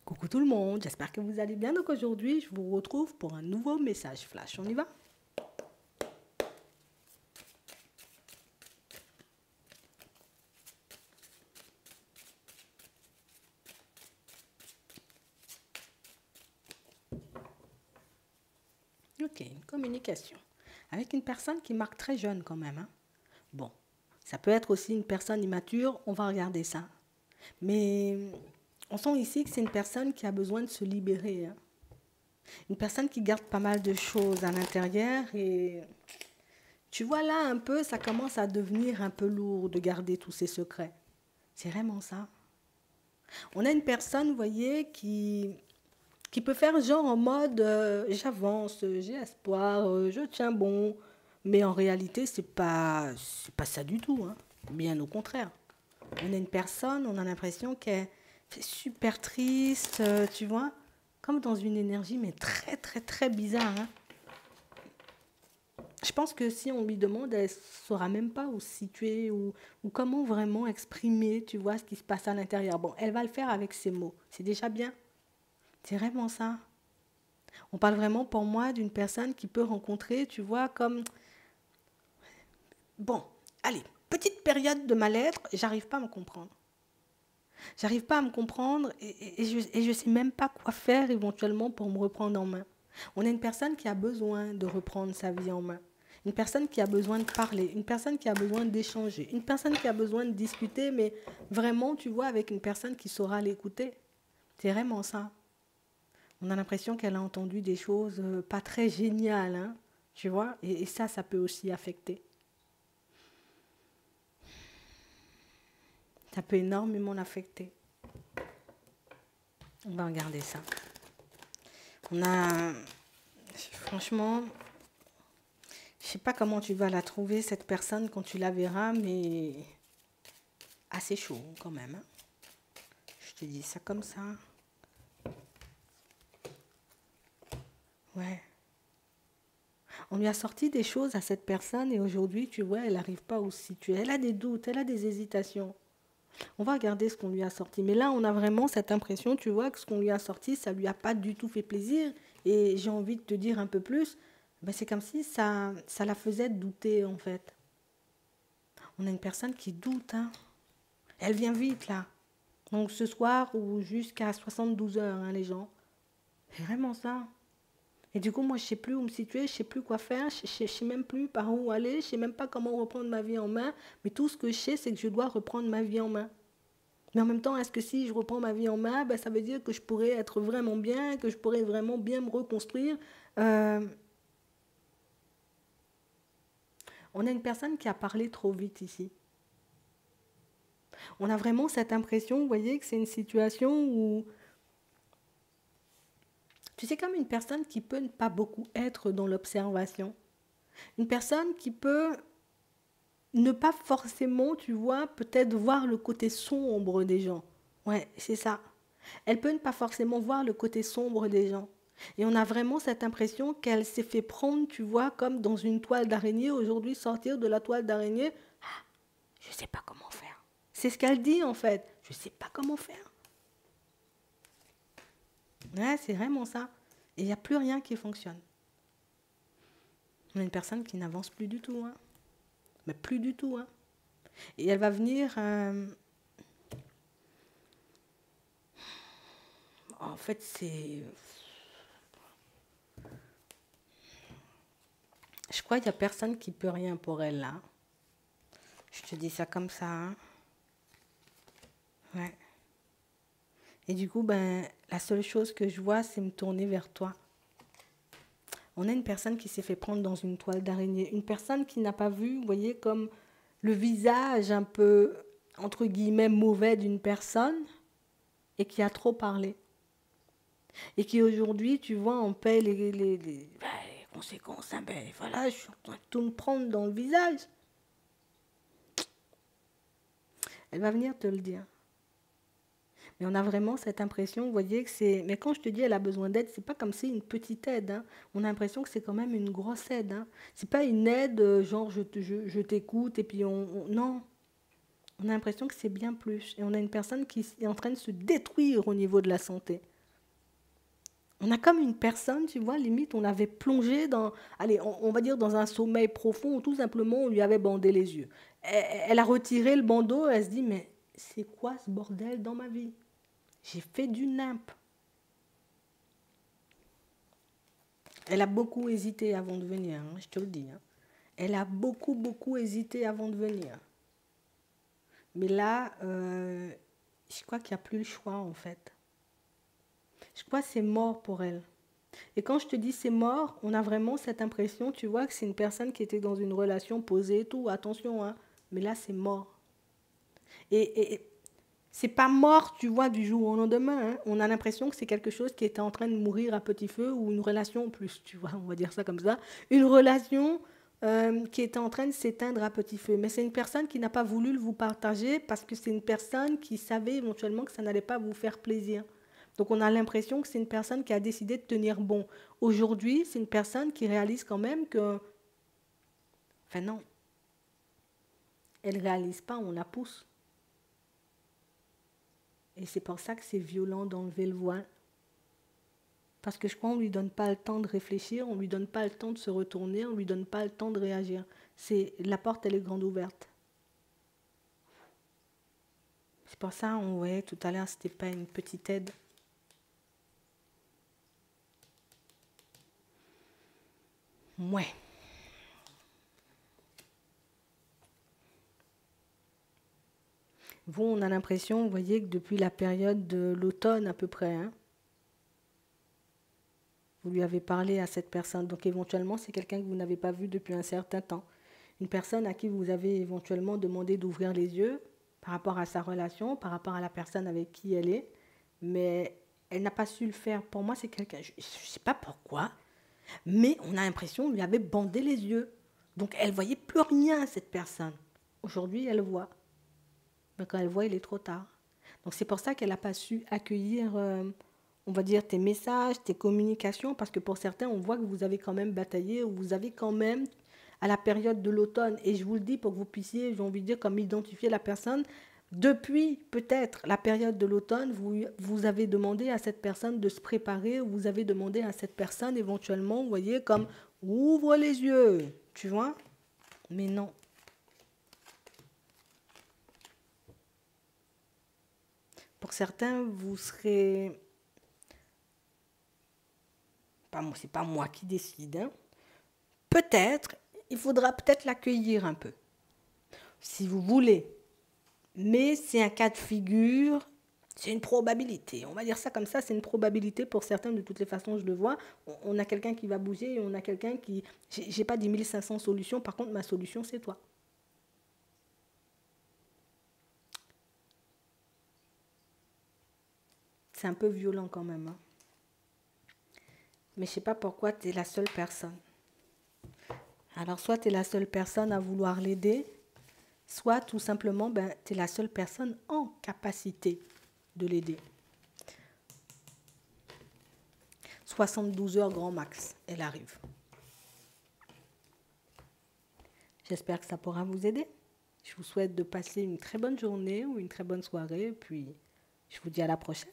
Coucou tout le monde, j'espère que vous allez bien. Donc aujourd'hui, je vous retrouve pour un nouveau message flash. On y va? Ok, une communication. Avec une personne qui marque très jeune quand même, hein. Bon, ça peut être aussi une personne immature, on va regarder ça. Mais on sent ici que c'est une personne qui a besoin de se libérer, hein. Une personne qui garde pas mal de choses à l'intérieur et tu vois là un peu, ça commence à devenir un peu lourd de garder tous ces secrets. C'est vraiment ça. On a une personne, vous voyez, qui peut faire genre en mode j'avance, j'ai espoir, je tiens bon. Mais en réalité, c'est pas ça du tout, hein. Bien au contraire. On a une personne, on a l'impression qu'elle est super triste, tu vois, comme dans une énergie, mais très, très, très bizarre, hein. Je pense que si on lui demande, elle ne saura même pas où se situer ou comment vraiment exprimer, tu vois, ce qui se passe à l'intérieur. Bon, elle va le faire avec ses mots. C'est déjà bien. C'est vraiment ça. On parle vraiment pour moi d'une personne qui peut rencontrer, tu vois, comme... Bon, allez, petite période de mal-être, j'arrive pas à me comprendre. J'arrive pas à me comprendre et je sais même pas quoi faire éventuellement pour me reprendre en main. On a une personne qui a besoin de reprendre sa vie en main. Une personne qui a besoin de parler, une personne qui a besoin d'échanger, une personne qui a besoin de discuter, mais vraiment, tu vois, avec une personne qui saura l'écouter. C'est vraiment ça. On a l'impression qu'elle a entendu des choses pas très géniales, hein, tu vois, et ça peut aussi affecter. Ça peut énormément l'affecter. On va regarder ça. On a, franchement, je sais pas comment tu vas la trouver, cette personne, quand tu la verras, mais assez chaud quand même, hein. Je te dis ça comme ça. Ouais. On lui a sorti des choses à cette personne et aujourd'hui, tu vois, elle n'arrive pas où se situer. Elle a des doutes, elle a des hésitations. On va regarder ce qu'on lui a sorti. Mais là, on a vraiment cette impression, tu vois, que ce qu'on lui a sorti, ça lui a pas du tout fait plaisir. Et j'ai envie de te dire un peu plus, ben c'est comme si ça la faisait douter, en fait. On a une personne qui doute, hein. Elle vient vite, là. Donc ce soir ou jusqu'à 72 heures, hein, les gens. C'est vraiment ça. Et du coup, moi, je ne sais plus où me situer, je ne sais plus quoi faire, je ne sais même plus par où aller, je ne sais même pas comment reprendre ma vie en main. Mais tout ce que je sais, c'est que je dois reprendre ma vie en main. Mais en même temps, est-ce que si je reprends ma vie en main, ben, ça veut dire que je pourrais être vraiment bien, que je pourrais vraiment bien me reconstruire. Euh, on a une personne qui a parlé trop vite ici. On a vraiment cette impression, vous voyez, que c'est une situation où... Tu sais, comme une personne qui peut ne pas beaucoup être dans l'observation. Une personne qui peut ne pas forcément, tu vois, peut-être voir le côté sombre des gens. Ouais, c'est ça. Elle peut ne pas forcément voir le côté sombre des gens. Et on a vraiment cette impression qu'elle s'est fait prendre, tu vois, comme dans une toile d'araignée. Aujourd'hui, sortir de la toile d'araignée, je ne sais pas comment faire. C'est ce qu'elle dit en fait. Je ne sais pas comment faire. Ouais, c'est vraiment ça. Et il n'y a plus rien qui fonctionne. On a une personne qui n'avance plus du tout, hein. Mais plus du tout, hein. Et elle va venir... en fait, c'est... Je crois qu'il n'y a personne qui peut rien pour elle, là. Je te dis ça comme ça, hein. Ouais. Et du coup, ben, la seule chose que je vois, c'est me tourner vers toi. On a une personne qui s'est fait prendre dans une toile d'araignée. Une personne qui n'a pas vu, vous voyez, comme le visage un peu, entre guillemets, mauvais d'une personne et qui a trop parlé. Et qui aujourd'hui, tu vois, en paie les conséquences. Hein, ben voilà, je suis en train de tout me prendre dans le visage. Elle va venir te le dire. Mais on a vraiment cette impression, vous voyez, que c'est... Mais quand je te dis elle a besoin d'aide, c'est pas comme si une petite aide, hein. On a l'impression que c'est quand même une grosse aide, hein. C'est pas une aide genre je t'écoute et puis Non, on a l'impression que c'est bien plus. Et on a une personne qui est en train de se détruire au niveau de la santé. On a comme une personne, tu vois, limite, on avait plongé dans, allez, on va dire dans un sommeil profond où tout simplement on lui avait bandé les yeux. Elle a retiré le bandeau, elle se dit, mais c'est quoi ce bordel dans ma vie? J'ai fait du nimp. Elle a beaucoup hésité avant de venir, hein, je te le dis. Hein. Elle a beaucoup, beaucoup hésité avant de venir. Mais là, je crois qu'il n'y a plus le choix, en fait. Je crois que c'est mort pour elle. Et quand je te dis c'est mort, on a vraiment cette impression, tu vois, que c'est une personne qui était dans une relation posée et tout. Attention, hein. Mais là, c'est mort. Et c'est pas mort, tu vois, du jour au lendemain. Hein. On a l'impression que c'est quelque chose qui était en train de mourir à petit feu ou une relation plus, tu vois, on va dire ça comme ça. Une relation qui était en train de s'éteindre à petit feu. Mais c'est une personne qui n'a pas voulu le vous partager parce que c'est une personne qui savait éventuellement que ça n'allait pas vous faire plaisir. Donc on a l'impression que c'est une personne qui a décidé de tenir bon. Aujourd'hui, c'est une personne qui réalise quand même que... Enfin non, elle ne réalise pas, on la pousse. Et c'est pour ça que c'est violent d'enlever le voile. Parce que je crois qu'on ne lui donne pas le temps de réfléchir, on ne lui donne pas le temps de se retourner, on ne lui donne pas le temps de réagir. La porte, elle est grande ouverte. C'est pour ça, on voyait tout à l'heure, c'était pas une petite aide. Ouais. Vous, on a l'impression, vous voyez, que depuis la période de l'automne à peu près, hein, vous lui avez parlé à cette personne. Donc éventuellement, c'est quelqu'un que vous n'avez pas vu depuis un certain temps. Une personne à qui vous avez éventuellement demandé d'ouvrir les yeux par rapport à sa relation, par rapport à la personne avec qui elle est, mais elle n'a pas su le faire. Pour moi, c'est quelqu'un, je ne sais pas pourquoi, mais on a l'impression qu'on lui avait bandé les yeux. Donc elle ne voyait plus rien, cette personne. Aujourd'hui, elle voit. Mais quand elle voit, il est trop tard. Donc c'est pour ça qu'elle n'a pas su accueillir, on va dire, tes messages, tes communications, parce que pour certains, on voit que vous avez quand même bataillé, ou vous avez quand même, à la période de l'automne, et je vous le dis pour que vous puissiez, j'ai envie de dire, comme identifier la personne, depuis peut-être la période de l'automne, vous avez demandé à cette personne de se préparer, ou vous avez demandé à cette personne éventuellement, vous voyez, comme ouvre les yeux, tu vois. Mais non. Pour certains, vous serez... C'est pas moi qui décide. Hein. Peut-être, il faudra peut-être l'accueillir un peu, si vous voulez. Mais c'est un cas de figure, c'est une probabilité. On va dire ça comme ça, c'est une probabilité pour certains, de toutes les façons, je le vois. On a quelqu'un qui va bouger et on a quelqu'un qui... J'ai pas 10 500 solutions, par contre, ma solution, c'est toi. C'est un peu violent quand même. Hein. Mais je sais pas pourquoi tu es la seule personne. Alors, soit tu es la seule personne à vouloir l'aider, soit tout simplement, tu es la seule personne en capacité de l'aider. 72 heures grand max, elle arrive. J'espère que ça pourra vous aider. Je vous souhaite de passer une très bonne journée ou une très bonne soirée, puis je vous dis à la prochaine.